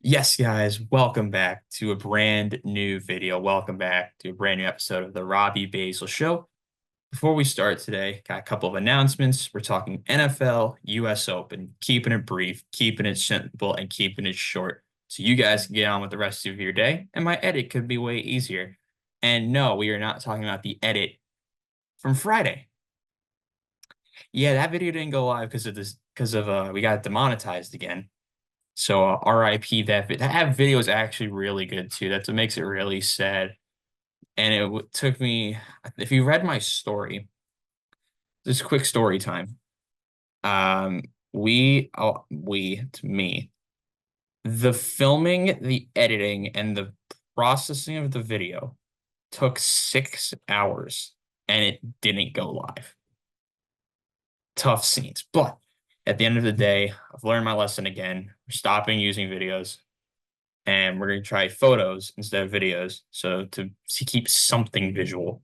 Yes, guys, welcome back to a brand new video. Welcome back to a brand new episode of the Robbie Basel Show. Before we start today, got a couple of announcements. We're talking NFL, US Open, keeping it brief, keeping it simple, and keeping it short. So you guys can get on with the rest of your day, and my edit could be way easier. And no, we are not talking about the edit from Friday. Yeah, that video didn't go live because of we got demonetized again. So RIP that video is actually really good too. That's what makes it really sad. And took me, if you read my story, this quick story time. Um, to me, the filming, the editing, and the processing of the video took 6 hours, and it didn't go live. Tough scenes, but at the end of the day, I've learned my lesson again. We're stopping using videos and we're going to try photos instead of videos. So to keep something visual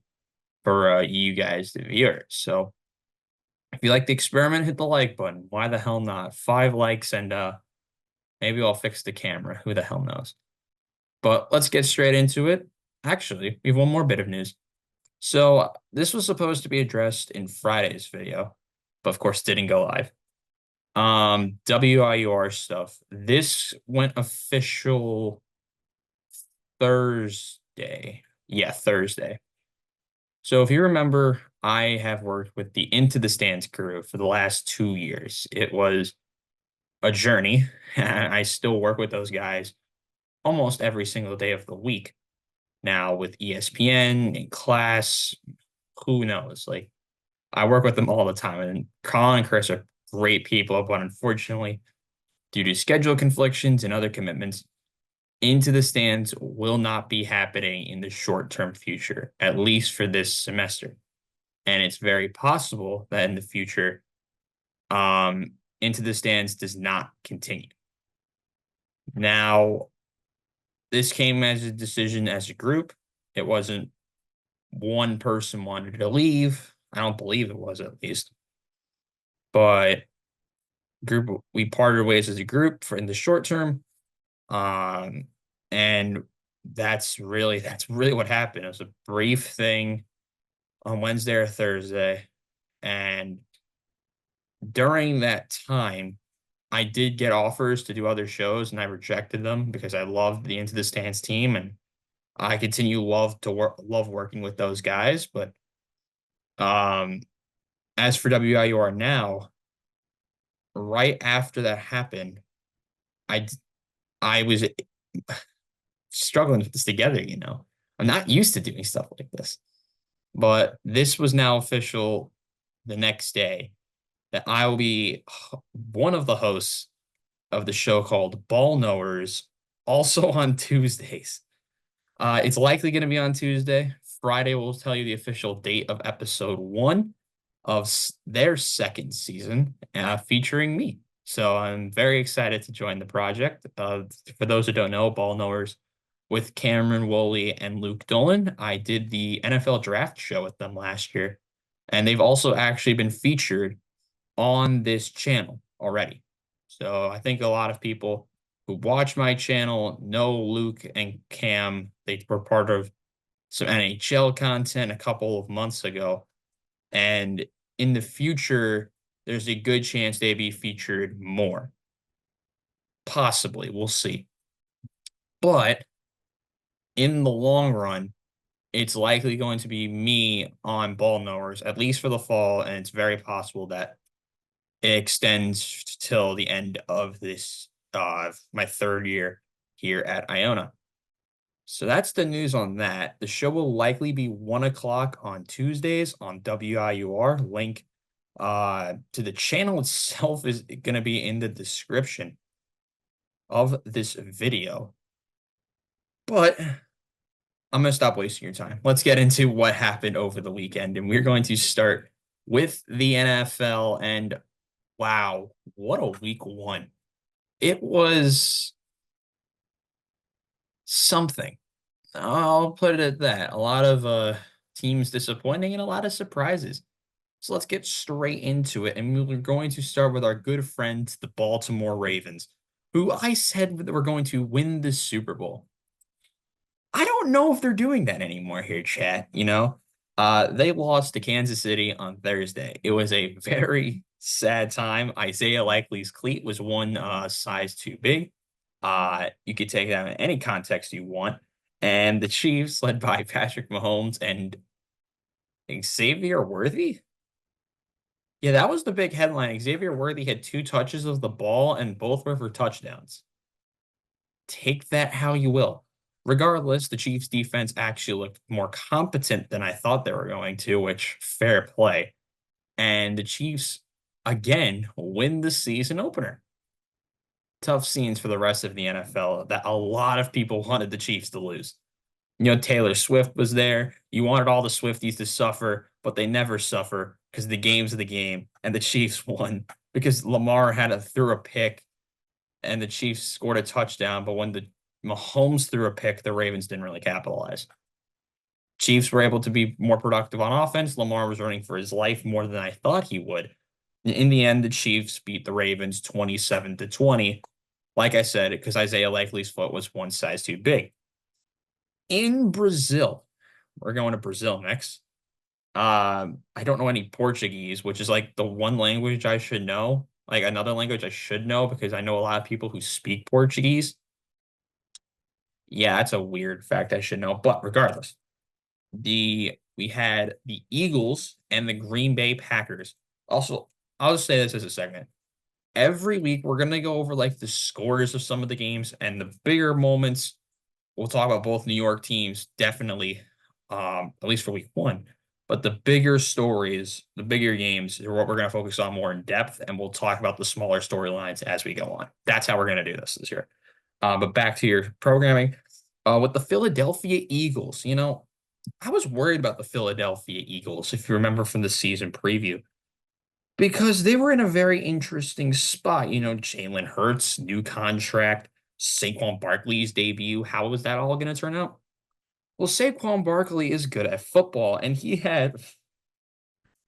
for you guys, the viewers. So if you like the experiment, hit the like button. Why the hell not? 5 likes and maybe I'll fix the camera. Who the hell knows? But let's get straight into it. Actually, we have one more bit of news. So this was supposed to be addressed in Friday's video, but of course didn't go live. WIUR stuff. This went official Thursday. Yeah, Thursday. So if you remember, I have worked with the Into the Stands crew for the last 2 years. It was a journey. I still work with those guys almost every single day of the week. Now with ESPN in class, who knows? Like I work with them all the time. And Colin and Chris are great people, but unfortunately, due to schedule conflictions and other commitments, Into the Stands will not be happening in the short-term future, at least for this semester. And it's very possible that in the future, Into the Stands does not continue. Now, this came as a decision as a group. It wasn't one person wanted to leave. I don't believe it was, at least. But we parted ways as a group for in the short term. Um, and that's really what happened. It was a brief thing on Wednesday or Thursday. And during that time, I did get offers to do other shows and I rejected them because I loved the Into the Stands team and I continue love working with those guys. But um as for WIUR now, right after that happened, I I was struggling with this together. I'm not used to doing stuff like this. But this was now official the next day that I will be one of the hosts of the show called Ball Knowers, also on Tuesdays. It's likely going to be on Tuesday. Friday will tell you the official date of episode 1 of their second season, featuring me. So I'm very excited to join the project. For those who don't know, Ball Knowers with Cameron Woolley and Luke Dolan. I did the NFL draft show with them last year, and they've also actually been featured on this channel already. So I think a lot of people who watch my channel know Luke and Cam. They were part of some NHL content a couple of months ago. And in the future, there's a good chance they be featured more. Possibly. We'll see. But in the long run, it's likely going to be me on Ball Knowers, at least for the fall. And it's very possible that it extends till the end of this my third year here at Iona. So that's the news on that. The show will likely be 1 o'clock on Tuesdays on WIUR. Link to the channel itself is going to be in the description of this video. But I'm going to stop wasting your time. Let's get into what happened over the weekend. And we're going to start with the NFL. And wow, what a week 1. It was something. I'll put it at that. A lot of teams disappointing and a lot of surprises. So let's get straight into it. And we're going to start with our good friends, the Baltimore Ravens, who I said were going to win the Super Bowl. I don't know if they're doing that anymore here, chat, you know? They lost to Kansas City on Thursday. It was a very sad time. Isaiah Likely's cleat was one size too big. You could take that in any context you want. And the Chiefs, led by Patrick Mahomes and Xavier Worthy. Yeah, that was the big headline. Xavier Worthy had 2 touches of the ball, and both were for touchdowns. Take that how you will. Regardless, the Chiefs defense actually looked more competent than I thought they were going to, which fair play. And the Chiefs again win the season opener. Tough scenes for the rest of the NFL that a lot of people wanted the Chiefs to lose. You know, Taylor Swift was there. You wanted all the Swifties to suffer, but they never suffer because the game's the game, and the Chiefs won because Lamar threw a pick and the Chiefs scored a touchdown. But when the Mahomes threw a pick, the Ravens didn't really capitalize. Chiefs were able to be more productive on offense. Lamar was running for his life more than I thought he would. In the end, the Chiefs beat the Ravens 27-20. Like I said, because Isaiah Likely's foot was one size too big. In Brazil, we're going to Brazil next. I don't know any Portuguese, which is like the one language I should know. Like another language I should know because I know a lot of people who speak Portuguese. Yeah, that's a weird fact I should know. But regardless, we had the Eagles and the Green Bay Packers. Also, I'll just say this as a segment. Every week we're gonna go over like the scores of some of the games and the bigger moments. We'll talk about both New York teams, definitely, at least for week 1. But the bigger stories, the bigger games are what we're going to focus on more in depth, and we'll talk about the smaller storylines as we go on. That's how we're going to do this year. But back to your programming. With the Philadelphia Eagles, you know, I was worried about the Philadelphia Eagles, if you remember from the season preview, because they were in a very interesting spot. You know, Jalen Hurts, new contract, Saquon Barkley's debut. How was that all going to turn out? Well, Saquon Barkley is good at football, and he had,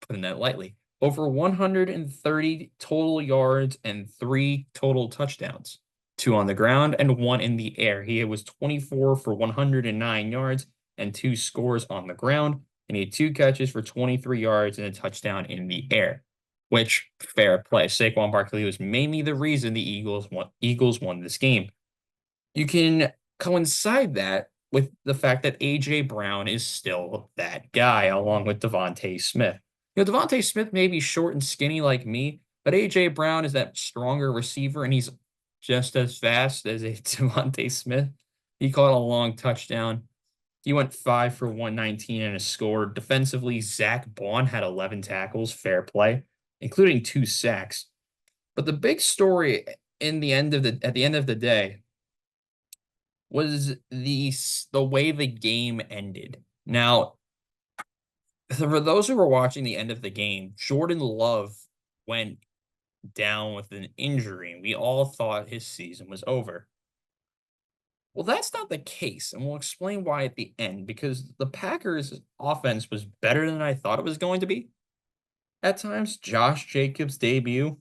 putting that lightly, over 130 total yards and 3 total touchdowns, 2 on the ground and 1 in the air. He was 24 for 109 yards and 2 scores on the ground, and he had 2 catches for 23 yards and a touchdown in the air, which fair play. Saquon Barkley was mainly the reason the Eagles won this game. You can coincide that with the fact that A.J. Brown is still that guy, along with Devontae Smith. You know, Devontae Smith may be short and skinny like me, but A.J. Brown is that stronger receiver, and he's just as fast as a Devontae Smith. He caught a long touchdown. He went 5 for 119 and a score. Defensively, Zach Bond had 11 tackles, fair play, including 2 sacks. But the big story at the end of the day was the way the game ended. Now, for those who were watching the end of the game, Jordan Love went down with an injury, and we all thought his season was over. Well, that's not the case, and we'll explain why at the end, because the Packers' offense was better than I thought it was going to be. At times, Josh Jacobs' debut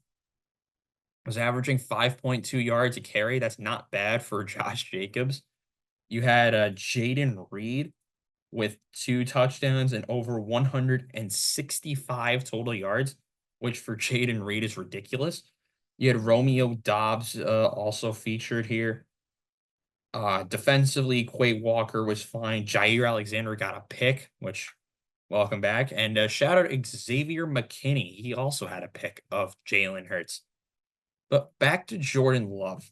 was averaging 5.2 yards a carry. That's not bad for Josh Jacobs. You had Jaden Reed with 2 touchdowns and over 165 total yards, which for Jaden Reed is ridiculous. You had Romeo Dobbs also featured here. Defensively, Quay Walker was fine. Jair Alexander got a pick, which welcome back. And shout out Xavier McKinney. He also had a pick of Jalen Hurts. But back to Jordan Love.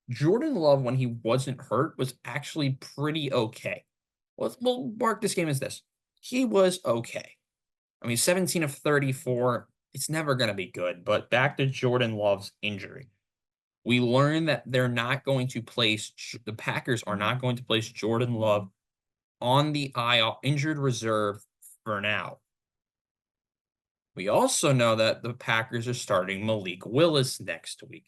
Jordan Love, when he wasn't hurt, was actually pretty okay. We'll mark this game as this. He was okay. I mean, 17 of 34, it's never going to be good. But back to Jordan Love's injury. We learned that the Packers are not going to place Jordan Love on the IR injured reserve for now. We also know that the Packers are starting Malik Willis next week.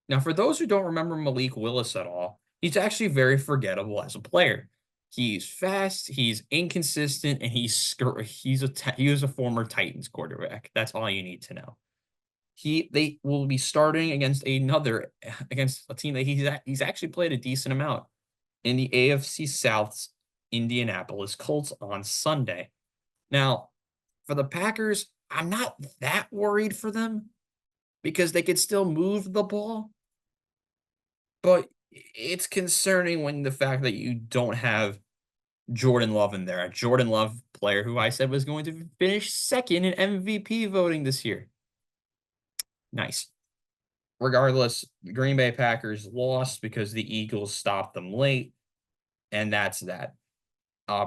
Now, for those who don't remember Malik Willis at all, he's actually very forgettable as a player. He's fast, he's inconsistent, and he was a former Titans quarterback. That's all you need to know. They will be starting against against a team that he's actually played a decent amount in the AFC South's Indianapolis Colts on Sunday. Now, for the Packers, I'm not that worried for them because they could still move the ball, but it's concerning when the fact that you don't have Jordan Love in there, a Jordan Love player who I said was going to finish second in MVP voting this year. Nice. Regardless, the Green Bay Packers lost because the Eagles stopped them late, and that's that.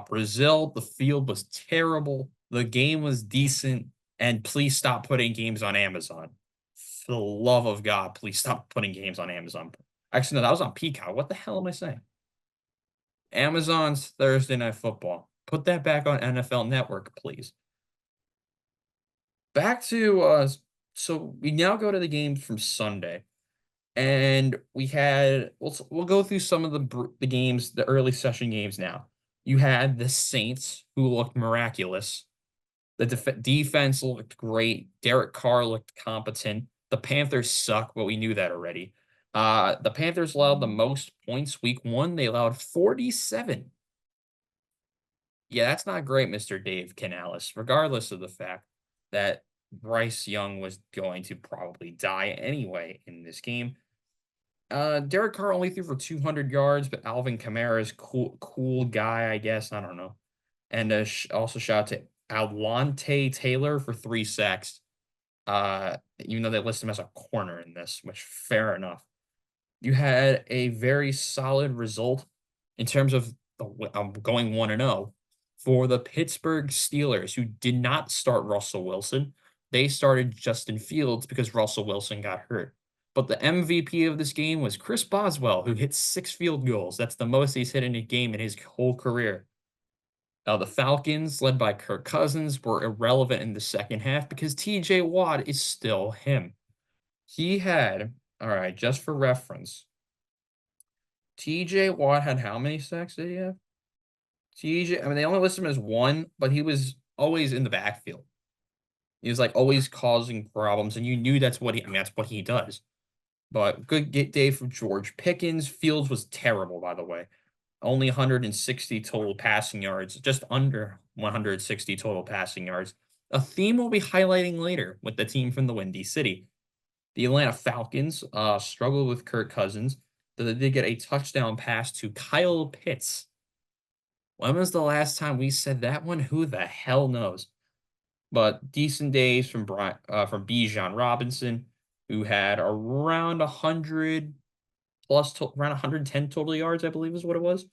Brazil, the field was terrible. The game was decent, and please stop putting games on Amazon. For the love of God, please stop putting games on Amazon. Actually, no, that was on Peacock. What the hell am I saying? Amazon's Thursday Night Football. Put that back on NFL Network, please. Back to so we now go to the games from Sunday, and we'll go through some of the games, the early session games now. You had the Saints who looked miraculous. The defense looked great. Derek Carr looked competent. The Panthers suck, but we knew that already. The Panthers allowed the most points week 1. They allowed 47. Yeah, that's not great, Mr. Dave Canales, regardless of the fact that Bryce Young was going to probably die anyway in this game. Derek Carr only threw for 200 yards, but Alvin Kamara is cool guy, I guess. I don't know. And also shout out to Alontae Taylor for 3 sacks. Even though they list him as a corner in this, which fair enough. You had a very solid result in terms of going 1-0 for the Pittsburgh Steelers, who did not start Russell Wilson. They started Justin Fields because Russell Wilson got hurt. But the MVP of this game was Chris Boswell, who hit 6 field goals. That's the most he's hit in a game in his whole career. Now, the Falcons, led by Kirk Cousins, were irrelevant in the second half because TJ Watt is still him. He had, all right, just for reference, TJ Watt had how many sacks did he have? I mean, they only list him as 1, but he was always in the backfield. He was like always causing problems, and you knew that's what that's what he does. But good day for George Pickens. Fields was terrible, by the way. Only 160 total passing yards, just under 160 total passing yards. A theme we'll be highlighting later with the team from the Windy City. The Atlanta Falcons struggled with Kirk Cousins, though they did get a touchdown pass to Kyle Pitts. When was the last time we said that one? Who the hell knows? But decent days from Bijan Robinson, who had around 100 plus around 110 total yards, I believe is what it was.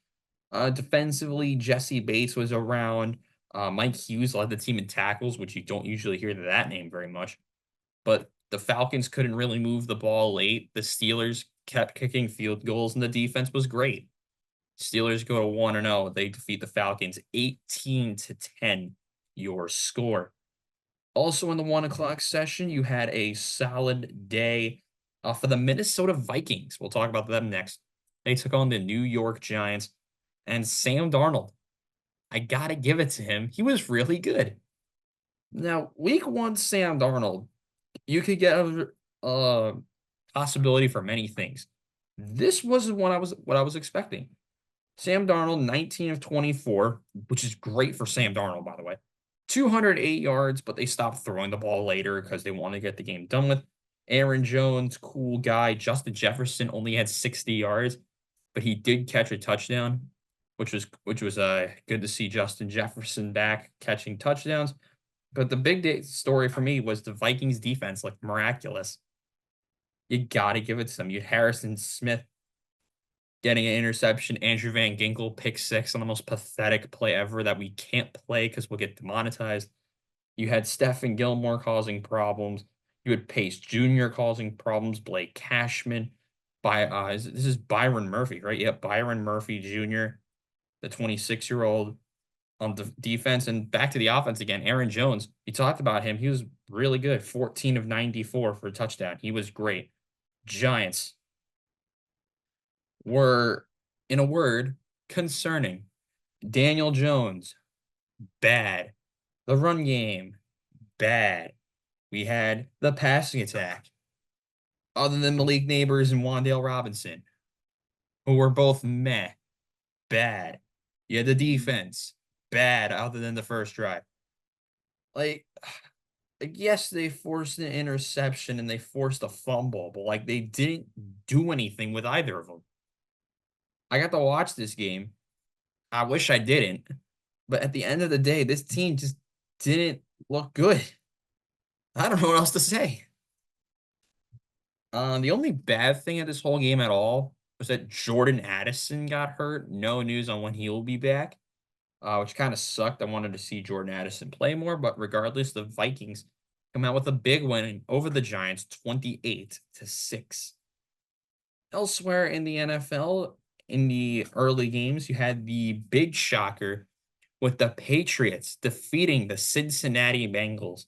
Defensively, Jesse Bates was around. Mike Hughes led the team in tackles, which you don't usually hear that name very much. But the Falcons couldn't really move the ball late. The Steelers kept kicking field goals, and the defense was great. Steelers go to 1-0. They defeat the Falcons 18-10. Your score. Also in the 1 o'clock session, you had a solid day for the Minnesota Vikings. We'll talk about them next. They took on the New York Giants, and Sam Darnold. I gotta give it to him. He was really good. Now, week 1, Sam Darnold, you could get a possibility for many things. This wasn't what I was expecting. Sam Darnold, 19 of 24, which is great for Sam Darnold, by the way. 208 yards, but they stopped throwing the ball later because they wanted to get the game done with. Aaron Jones, cool guy. Justin Jefferson only had 60 yards, but he did catch a touchdown, which was good to see Justin Jefferson back catching touchdowns. But the big story for me was the Vikings defense looked miraculous. You got to give it to them. You had Harrison Smith getting an interception, Andrew Van Ginkel pick 6 on the most pathetic play ever that we can't play because we'll get demonetized. You had Stephen Gilmore causing problems. You had Pace Jr. causing problems. Blake Cashman. This is Byron Murphy, right? Yep, Byron Murphy Jr., the 26-year-old on the defense. And back to the offense again, Aaron Jones. You talked about him. He was really good. 14 of 94 for a touchdown. He was great. Giants were, in a word, concerning. Daniel Jones, bad. The run game, bad. We had the passing attack, other than Malik Neighbors and Wandale Robinson, who were both meh, bad. You had the defense, bad, other than the first drive. Like, yes, they forced an interception and they forced a fumble, but like they didn't do anything with either of them. I got to watch this game. I wish I didn't, but at the end of the day, this team just didn't look good. I don't know what else to say. The only bad thing of this whole game at all was that Jordan Addison got hurt. No news on when he will be back, which kind of sucked. I wanted to see Jordan Addison play more, but regardless, the Vikings come out with a big win over the Giants, 28-6. Elsewhere in the NFL, in the early games, you had the big shocker with the Patriots defeating the Cincinnati Bengals.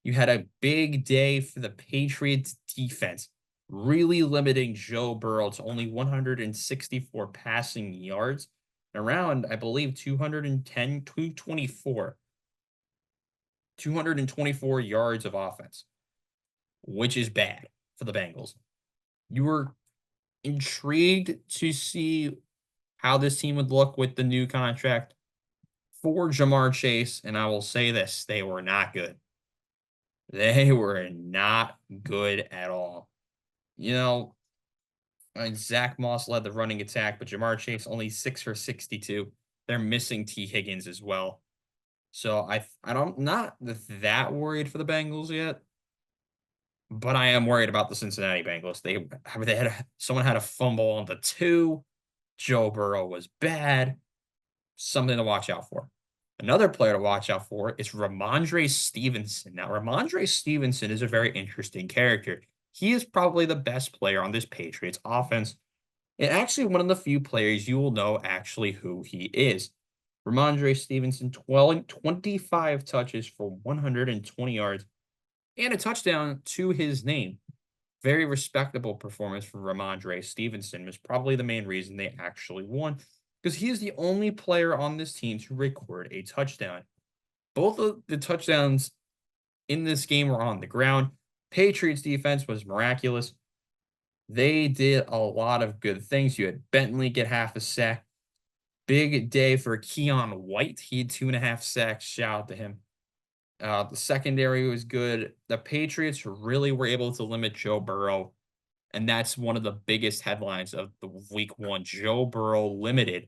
You had a big day for the Patriots defense, really limiting Joe Burrow to only 164 passing yards, around, I believe, 210, 224 yards of offense, which is bad for the Bengals. You were intrigued to see how this team would look with the new contract for Jamar Chase, and I will say this, they were not good. They were not good at all. You know, Zach Moss led the running attack, but Jamar Chase only 6 for 62. They're missing T. Higgins as well. So I don't not that worried for the Bengals yet, but I am worried about the Cincinnati Bengals. They had someone had a fumble on the 2. Joe Burrow was bad. Something to watch out for. Another player to watch out for is Ramondre Stevenson. Now, Ramondre Stevenson is a very interesting character. He is probably the best player on this Patriots offense, and actually one of the few players you will know actually who he is. Ramondre Stevenson, 25 touches for 120 yards and a touchdown to his name. Very respectable performance from Ramondre Stevenson was probably the main reason they actually won, because he is the only player on this team to record a touchdown. Both of the touchdowns in this game were on the ground. Patriots defense was miraculous. They did a lot of good things. You had Bentley get half a sack. Big day for Keon White. He had 2.5 sacks. Shout out to him. The secondary was good. The Patriots really were able to limit Joe Burrow, and that's one of the biggest headlines of the week one. Joe Burrow limited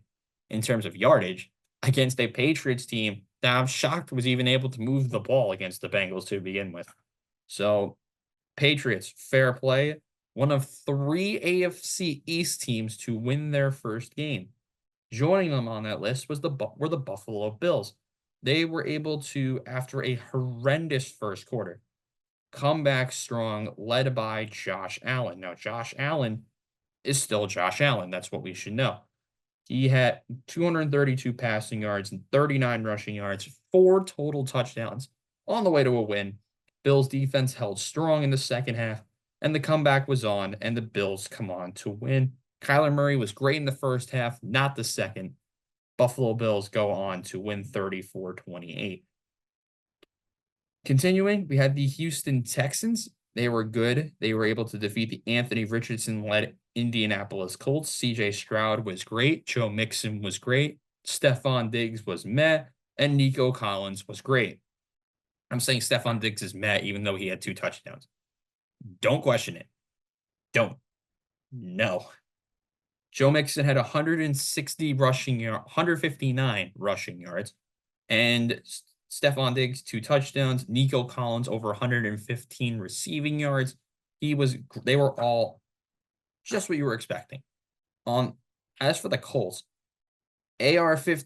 in terms of yardage against a Patriots team that I'm shocked was even able to move the ball against the Bengals to begin with. So, Patriots, fair play. One of 3 AFC East teams to win their first game. Joining them on that list were the Buffalo Bills. They were able to, after a horrendous first quarter, come back strong, led by Josh Allen. Now, Josh Allen is still Josh Allen. That's what we should know. He had 232 passing yards and 39 rushing yards, 4 total touchdowns on the way to a win. Bills defense held strong in the second half, and the comeback was on, and the Bills come on to win. Kyler Murray was great in the first half, not the second. Buffalo Bills go on to win 34-28. Continuing, we had the Houston Texans. They were good. They were able to defeat the Anthony Richardson-led Indianapolis Colts. C.J. Stroud was great. Joe Mixon was great. Stephon Diggs was meh. And Nico Collins was great. I'm saying Stephon Diggs is meh, even though he had 2 touchdowns. Don't question it. Don't. No. Joe Mixon had 160 rushing yards, 159 rushing yards, and Stephon Diggs 2 touchdowns. Nico Collins over 115 receiving yards. They were all just what you were expecting. As for the Colts, AR-15.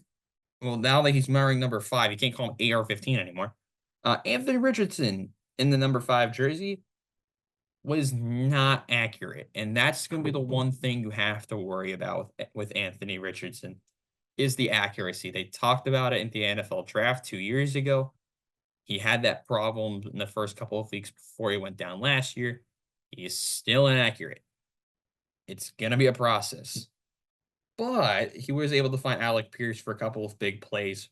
Well, now that he's wearing number 5, you can't call him AR-15 anymore. Anthony Richardson in the number 5 jersey was not accurate. And that's going to be the one thing you have to worry about with Anthony Richardson is the accuracy. They talked about it in the NFL draft 2 years ago. He had that problem in the first couple of weeks before he went down last year. He is still inaccurate. It's going to be a process. But he was able to find Alec Pierce for a couple of big plays.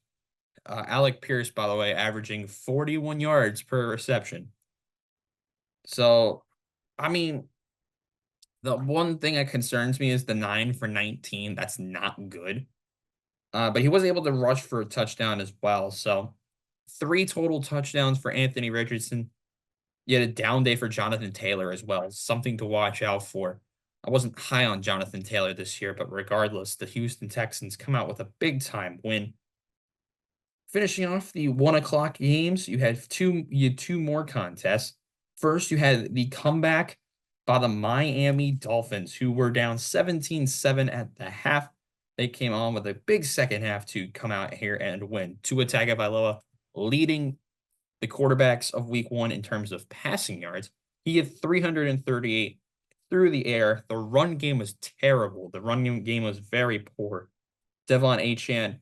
Alec Pierce, by the way, averaging 41 yards per reception. So, I mean, the one thing that concerns me is the 9 for 19. That's not good. But he was able to rush for a touchdown as well. So, three total touchdowns for Anthony Richardson. You had a down day for Jonathan Taylor as well. Something to watch out for. I wasn't high on Jonathan Taylor this year, but regardless, the Houston Texans come out with a big time win. Finishing off the 1 o'clock games, you had two more contests. First, you had the comeback by the Miami Dolphins, who were down 17-7 at the half. They came on with a big second half to come out here and win. Tua Tagovailoa leading the quarterbacks of week one in terms of passing yards. He had 338 through the air. The run game was terrible. The run game was very poor. Devon Achane,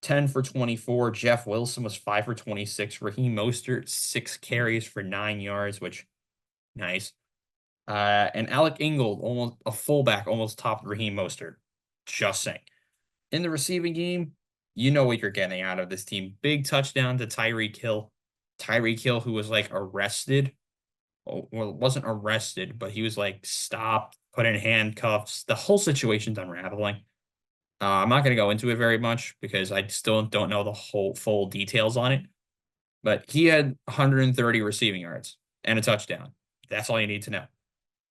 10 for 24. Jeff Wilson was 5 for 26. Raheem Mostert, 6 carries for 9 yards, which nice. And Alec Ingold, almost a fullback, almost topped Raheem Mostert. Just saying. In the receiving game, you know what you're getting out of this team. Big touchdown to Tyreek Hill. Tyreek Hill, who was like arrested. Well, wasn't arrested, but he was like stopped, put in handcuffs. The whole situation's unraveling. I'm not going to go into it very much because I still don't know the whole full details on it. But he had 130 receiving yards and a touchdown. That's all you need to know.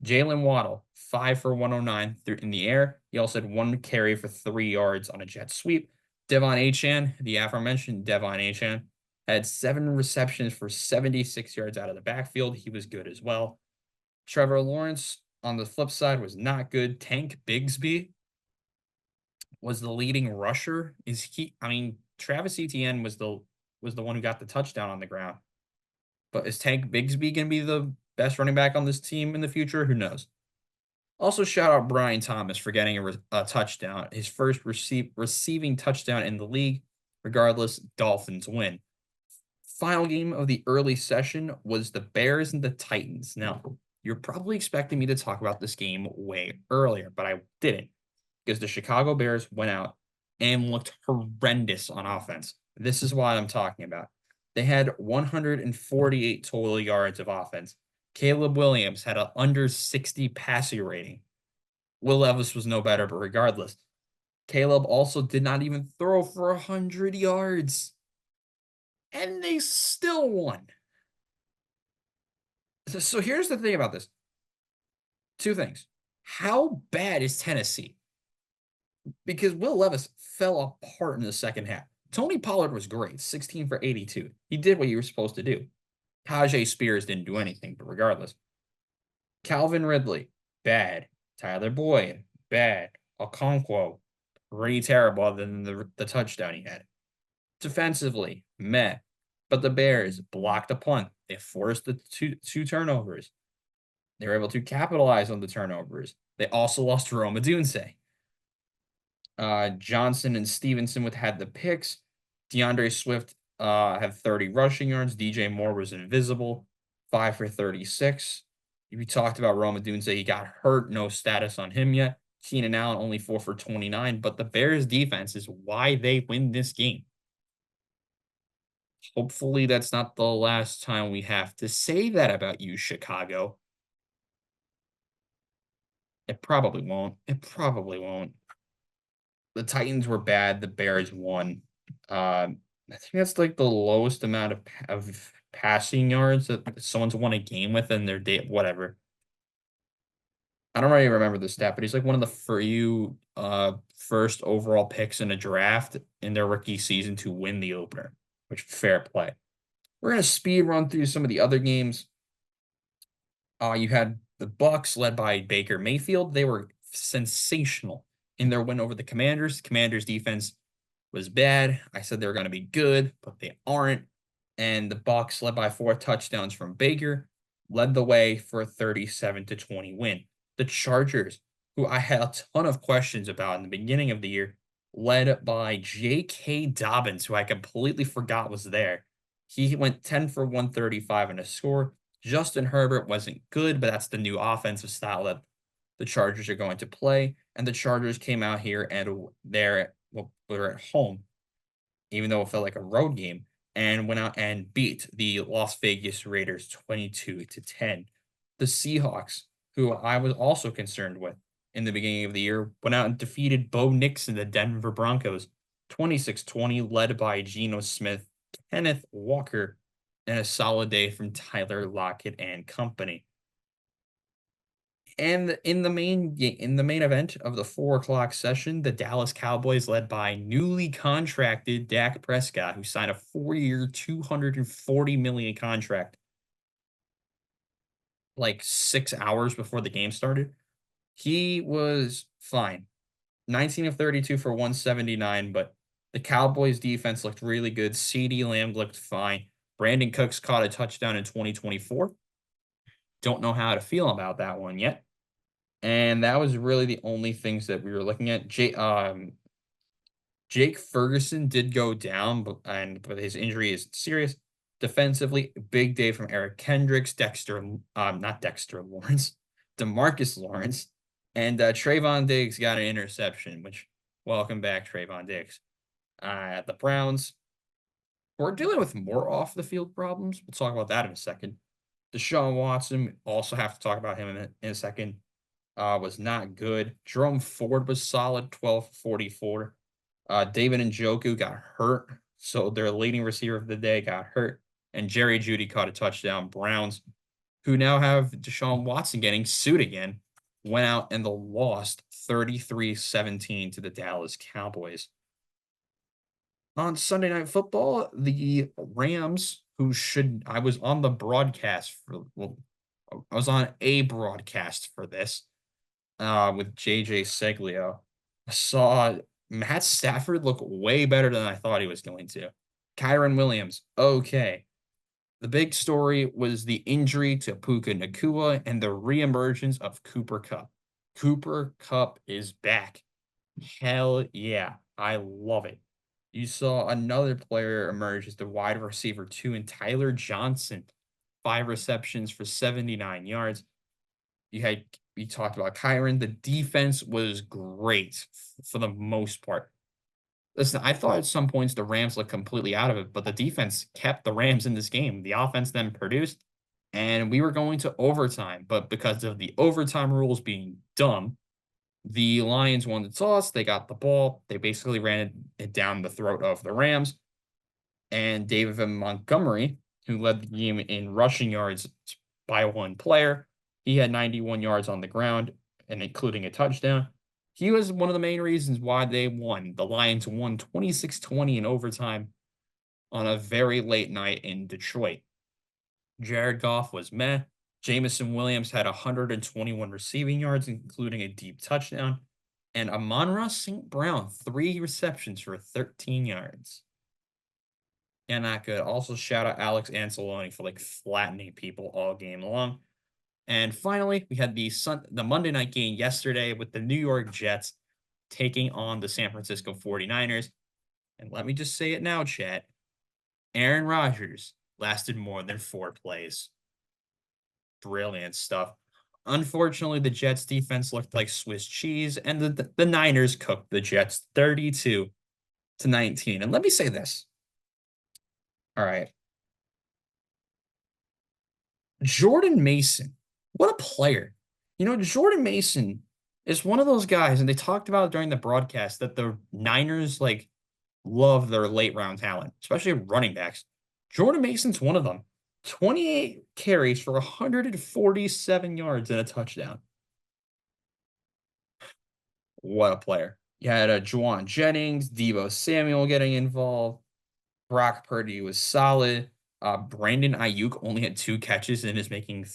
Jalen Waddle, 5 for 109 in the air. He also had 1 carry for 3 yards on a jet sweep. Devon Achane, the aforementioned Devon Achane, had 7 receptions for 76 yards out of the backfield. He was good as well. Trevor Lawrence, on the flip side, was not good. Tank Bigsby was the leading rusher. Is he? I mean, Travis Etienne was the one who got the touchdown on the ground. But is Tank Bigsby going to be the best running back on this team in the future? Who knows? Also, shout out Brian Thomas for getting a touchdown, his first receiving touchdown in the league. Regardless, Dolphins win. Final game of the early session was the Bears and the Titans. Now, you're probably expecting me to talk about this game way earlier, but I didn't because the Chicago Bears went out and looked horrendous on offense. This is what I'm talking about. They had 148 total yards of offense. Caleb Williams had an under 60 passer rating. Will Levis was no better, but regardless, Caleb also did not even throw for 100 yards. And they still won. So here's the thing about this. Two things. How bad is Tennessee? Because Will Levis fell apart in the second half. Tony Pollard was great, 16 for 82. He did what you were supposed to do. Tajay Spears didn't do anything, but regardless. Calvin Ridley, bad. Tyler Boyd, bad. Okonkwo, pretty terrible other than the touchdown he had. Defensively, meh. But the Bears blocked a punt. They forced the two turnovers. They were able to capitalize on the turnovers. They also lost Rome Odunze. Johnson and Stevenson had the picks. DeAndre Swift had 30 rushing yards. DJ Moore was invisible, 5 for 36. We talked about Rome Odunze. He got hurt. No status on him yet. Keenan Allen only 4 for 29. But the Bears defense is why they win this game. Hopefully that's not the last time we have to say that about you, Chicago. It probably won't. It probably won't. The Titans were bad. The Bears won. I think that's like the lowest amount of passing yards that someone's won a game with in their day. Whatever. I don't really remember the stat, but he's like one of the few first overall picks in a draft in their rookie season to win the opener, which fair play. We're gonna speed run through some of the other games. You had the Bucks led by Baker Mayfield. They were sensational in their win over the Commanders. Commanders defense was bad. I said they were going to be good, but they aren't. And the Bucks, led by 4 touchdowns from Baker, led the way for a 37-20 win. The Chargers, who I had a ton of questions about in the beginning of the year, led by J.K. Dobbins, who I completely forgot was there. He went 10 for 135 in a score. Justin Herbert wasn't good, but that's the new offensive style that the Chargers are going to play. And the Chargers came out here and were at home, even though it felt like a road game, and went out and beat the Las Vegas Raiders 22-10. The Seahawks, who I was also concerned with in the beginning of the year, went out and defeated Bo Nix and the Denver Broncos 26-20, led by Geno Smith, Kenneth Walker, and a solid day from Tyler Lockett and company. And in the main event of the 4 o'clock session, the Dallas Cowboys, led by newly contracted Dak Prescott, who signed a 4-year, $240 million contract like 6 hours before the game started. He was fine. 19 of 32 for 179, but the Cowboys defense looked really good. CeeDee Lamb looked fine. Brandon Cooks caught a touchdown in 2024. Don't know how to feel about that one yet. And that was really the only things that we were looking at. Jake Ferguson did go down, but his injury is serious. Defensively, big day from Eric Kendricks, not Dexter Lawrence, Demarcus Lawrence, and Trayvon Diggs got an interception, which welcome back, Trayvon Diggs. The Browns, we're dealing with more off the field problems. We'll talk about that in a second. Deshaun Watson, also have to talk about him in a second, was not good. Jerome Ford was solid, 12-44. David Njoku got hurt, so their leading receiver of the day got hurt, and Jerry Jeudy caught a touchdown. Browns, who now have Deshaun Watson getting sued again, went out and lost 33-17 to the Dallas Cowboys. On Sunday Night Football, the Rams, I was on the broadcast I was on a broadcast for this, with JJ Seglio. I saw Matt Stafford look way better than I thought he was going to. Kyron Williams, okay. The big story was the injury to Puka Nacua and the reemergence of Cooper Kupp. Cooper Kupp is back. Hell yeah. I love it. You saw another player emerge as the wide receiver two in Tyler Johnson. 5 receptions for 79 yards. You talked about Kyron. The defense was great for the most part. Listen, I thought at some points the Rams looked completely out of it, but the defense kept the Rams in this game. The offense then produced, and we were going to overtime. But because of the overtime rules being dumb, the Lions won the toss. They got the ball. They basically ran it down the throat of the Rams. And David Montgomery, who led the game in rushing yards by one player, he had 91 yards on the ground, and including a touchdown. He was one of the main reasons why they won. The Lions won 26-20 in overtime on a very late night in Detroit. Jared Goff was meh. Jameson Williams had 121 receiving yards, including a deep touchdown. And Amon-Ra St. Brown, 3 receptions for 13 yards. And I could also shout out Alex Anzalone for flattening people all game long. And finally, we had the Monday night game yesterday with the New York Jets taking on the San Francisco 49ers. And let me just say it now, chat. Aaron Rodgers lasted more than 4 plays. Brilliant stuff. Unfortunately, the Jets defense looked like Swiss cheese, and the Niners cooked the Jets 32-19. And let me say this. All right. Jordan Mason, what a player. Jordan Mason is one of those guys, and they talked about it during the broadcast that the Niners love their late round talent, especially running backs. Jordan Mason's one of them. 28 carries for 147 yards and a touchdown. What a player. You had Juwan Jennings, Deebo Samuel getting involved. Brock Purdy was solid. Brandon Ayuk only had 2 catches and is making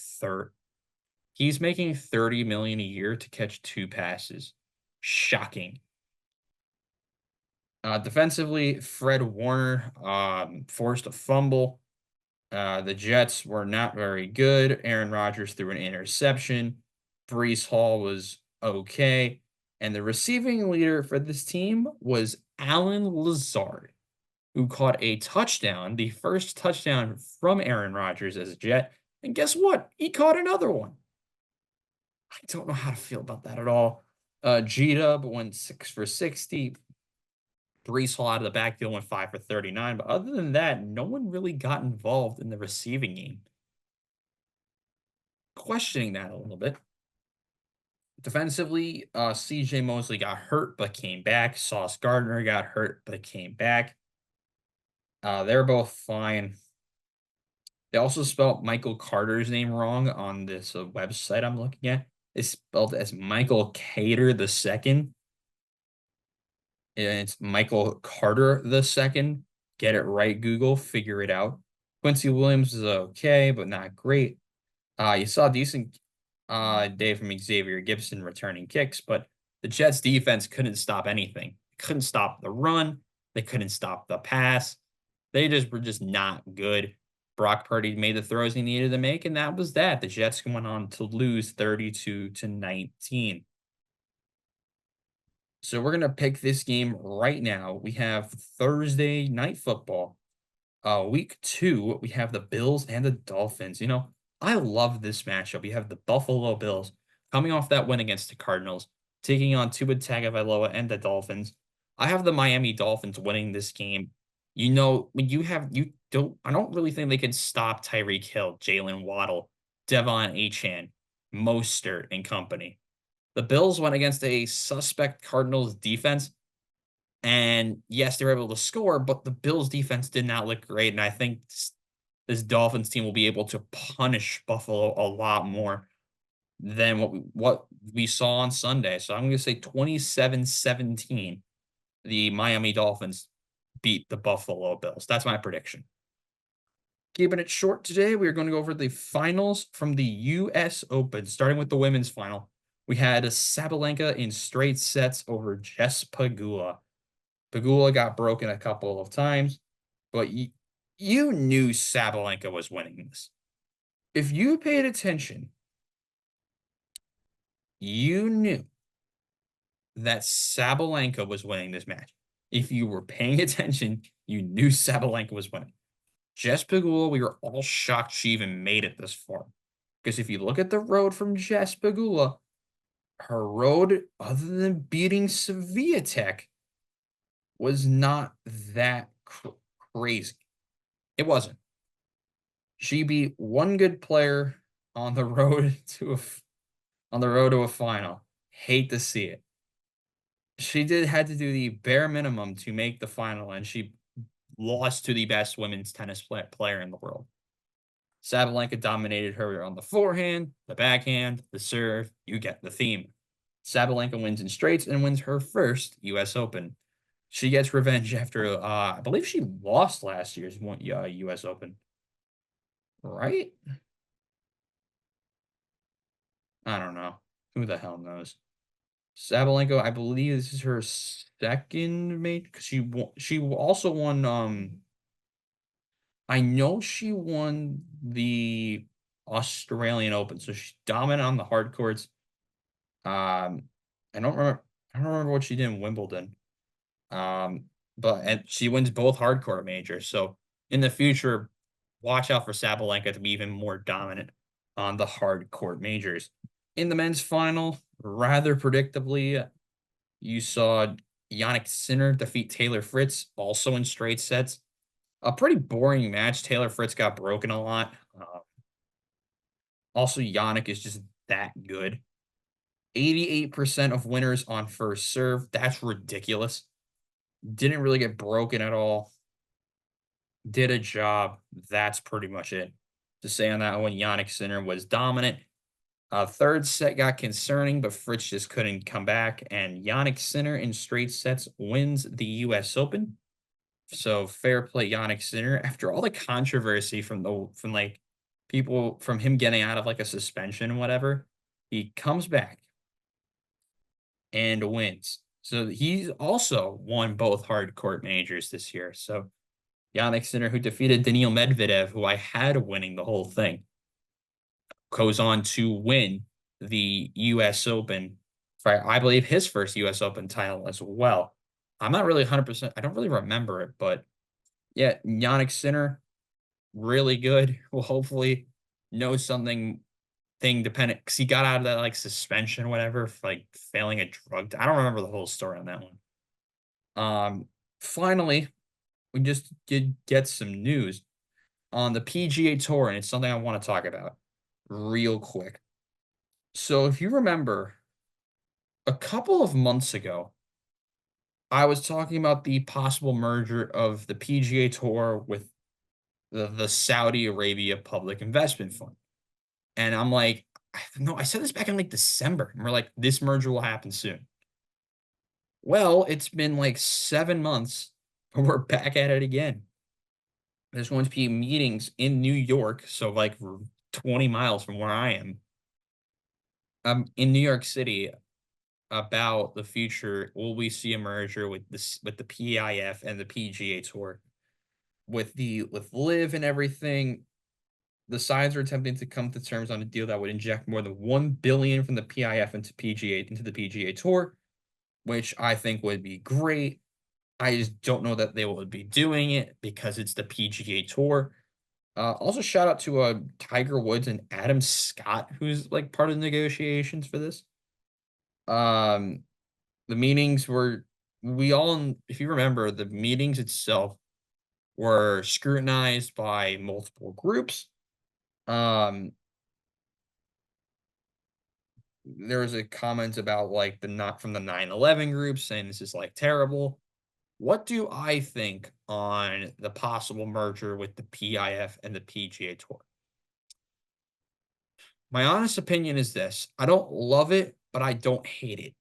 He's making $30 million a year to catch 2 passes. Shocking. Defensively, Fred Warner forced a fumble. The Jets were not very good. Aaron Rodgers threw an interception. Breece Hall was okay. And the receiving leader for this team was Allen Lazard, who caught a touchdown, the first touchdown from Aaron Rodgers as a Jet. And guess what? He caught another one. I don't know how to feel about that at all. G-Dub went 6 for 60. Breece Hall out of the backfield went 5 for 39. But other than that, no one really got involved in the receiving game. questioning that a little bit. Defensively, CJ Mosley got hurt but came back. Sauce Gardner got hurt but came back. They're both fine. They also spelled Michael Carter's name wrong on this website I'm looking at. It's spelled as Michael Cater the second. And it's Michael Carter the second. Get it right, Google. Figure it out. Quincy Williams is okay, but not great. You saw a decent day from Xavier Gibson returning kicks, but the Jets defense couldn't stop anything. Couldn't stop the run. They couldn't stop the pass. They just were just not good. Brock Purdy made the throws he needed to make, and that was that. The Jets went on to lose 32-19. So we're gonna pick this game right now. We have Thursday night football. Week 2, we have the Bills and the Dolphins. I love this matchup. We have the Buffalo Bills coming off that win against the Cardinals, taking on Tua Tagovailoa and the Dolphins. I have the Miami Dolphins winning this game. When I don't really think they can stop Tyreek Hill, Jalen Waddle, Devon Achane, Mostert, and company. The Bills went against a suspect Cardinals defense, and yes, they were able to score, but the Bills defense did not look great. And I think this Dolphins team will be able to punish Buffalo a lot more than what we saw on Sunday. So I'm going to say 27-17. The Miami Dolphins beat the Buffalo Bills. That's my prediction. Keeping it short today, we are going to go over the finals from the U.S. Open, starting with the women's final. We had Sabalenka in straight sets over Jess Pagula. Pagula got broken a couple of times, but you knew Sabalenka was winning this. If you paid attention, you knew that Sabalenka was winning this match. If you were paying attention, you knew Sabalenka was winning. Jess Pagula, we were all shocked she even made it this far. Because if you look at the road from Jess Pagula, her road, other than beating Swiatek, was not that crazy. It wasn't. She beat one good player on the road to a final. Hate to see it. She had to do the bare minimum to make the final, and she lost to the best women's tennis player in the world. Sabalenka dominated her on the forehand, the backhand, the serve. You get the theme. Sabalenka wins in straights and wins her first U.S. Open. She gets revenge after, I believe she lost last year's U.S. Open. Right? I don't know. Who the hell knows? Sabalenka, I believe this is her second mate because she also won. I know she won the Australian Open, so she's dominant on the hard courts. I don't remember. I don't remember what she did in Wimbledon. And she wins both hard court majors. So in the future, watch out for Sabalenka to be even more dominant on the hard court majors. In the men's final, rather predictably, you saw Yannick Sinner defeat Taylor Fritz, also in straight sets. A pretty boring match. Taylor Fritz got broken a lot. Also, Yannick is just that good. 88% of winners on first serve. That's ridiculous. Didn't really get broken at all. Did a job. That's pretty much it. To say on that one, Yannick Sinner was dominant. Third set got concerning, but Fritz just couldn't come back. And Yannick Sinner in straight sets wins the U.S. Open. So fair play, Yannick Sinner. After all the controversy from like people from him getting out of like a suspension and whatever, he comes back and wins. So he's also won both hard court majors this year. So Yannick Sinner, who defeated Daniil Medvedev, who I had winning the whole thing, goes on to win the U.S. Open for, I believe, his first U.S. Open title as well. I'm not really 100%. I don't really remember it, but yeah, Yannick Sinner, really good. Will hopefully know something thing dependent because he got out of that like suspension, whatever, for like failing a drug. I don't remember the whole story on that one. Finally, we just did get some news on the PGA Tour, and it's something I want to talk about. real quick. So if you remember, a couple of months ago, I was talking about the possible merger of the PGA Tour with the Saudi Arabia Public Investment Fund. And I'm like, no, I said this back in like December. And we're like, this merger will happen soon. Well, it's been like 7 months, and we're back at it again. There's going to be meetings in New York, so like 20 miles from where I am. In New York City about the future. Will we see a merger with this with the PIF and the PGA Tour? With Live and everything, the sides are attempting to come to terms on a deal that would inject more than 1 billion from the PIF into the PGA Tour, which I think would be great. I just don't know that they will be doing it because it's the PGA Tour. Also, shout out to Tiger Woods and Adam Scott, who's like part of the negotiations for this. Um, the meetings were we all, if you remember, the meetings itself were scrutinized by multiple groups. Um, there was a comment about like the not from the 9/11 group saying this is like terrible. What do I think on the possible merger with the PIF and the PGA Tour? My honest opinion is this: I don't love it, but I don't hate it.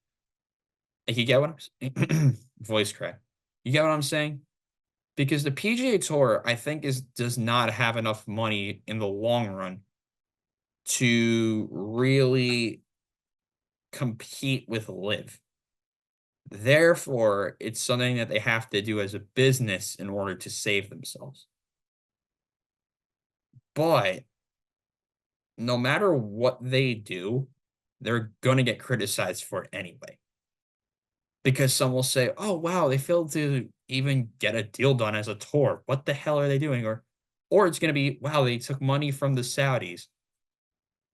Like, you get what I'm saying? Voice crack. You get what I'm saying? Because the PGA Tour, I think, is does not have enough money in the long run to really compete with Live. Therefore, it's something that they have to do as a business in order to save themselves. But no matter what they do, they're going to get criticized for it anyway. Because some will say, "Oh wow, they failed to even get a deal done as a tour. What the hell are they doing?" Or it's going to be, "Wow, they took money from the Saudis."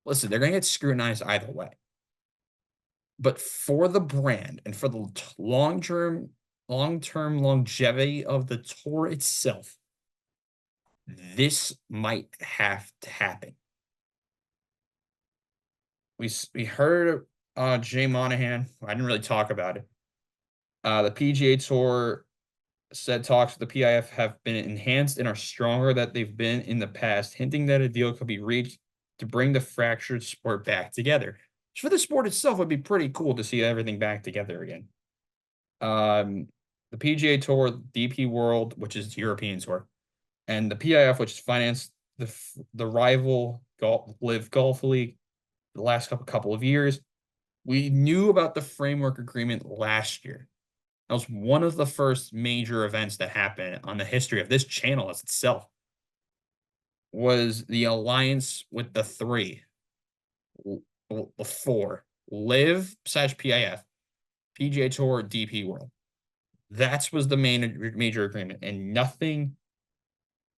Listen, they're going to get scrutinized either way. But for the brand and for the long-term longevity of the tour itself, this might have to happen. We heard Jay Monahan. I didn't really talk about it. The PGA Tour said talks with the PIF have been enhanced and are stronger than they've been in the past, hinting that a deal could be reached to bring the fractured sport back together. Which for the sport itself would be pretty cool to see everything back together again. Um, the PGA Tour, DP World, which is the European Tour, and the PIF, which financed the rival Live Golf League the last couple of years. We knew about the framework agreement last year. That was one of the first major events that happened on the history of this channel as itself, was the alliance with the three, the four, Live slash PIF, PGA Tour, DP World. That was the main major agreement, and nothing.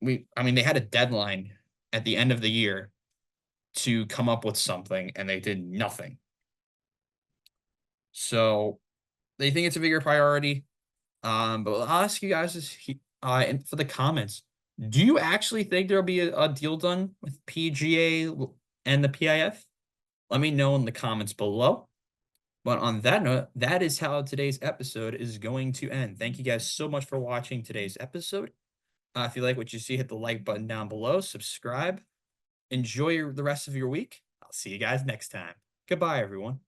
I mean, they had a deadline at the end of the year to come up with something, and they did nothing. So they think it's a bigger priority. But I'll ask you guys this, for the comments. Do you actually think there'll be a deal done with PGA and the PIF? Let me know in the comments below. But on that note, that is how today's episode is going to end. Thank you guys so much for watching today's episode. If you like what you see, hit the like button down below, subscribe, enjoy the rest of your week. I'll see you guys next time. Goodbye, everyone.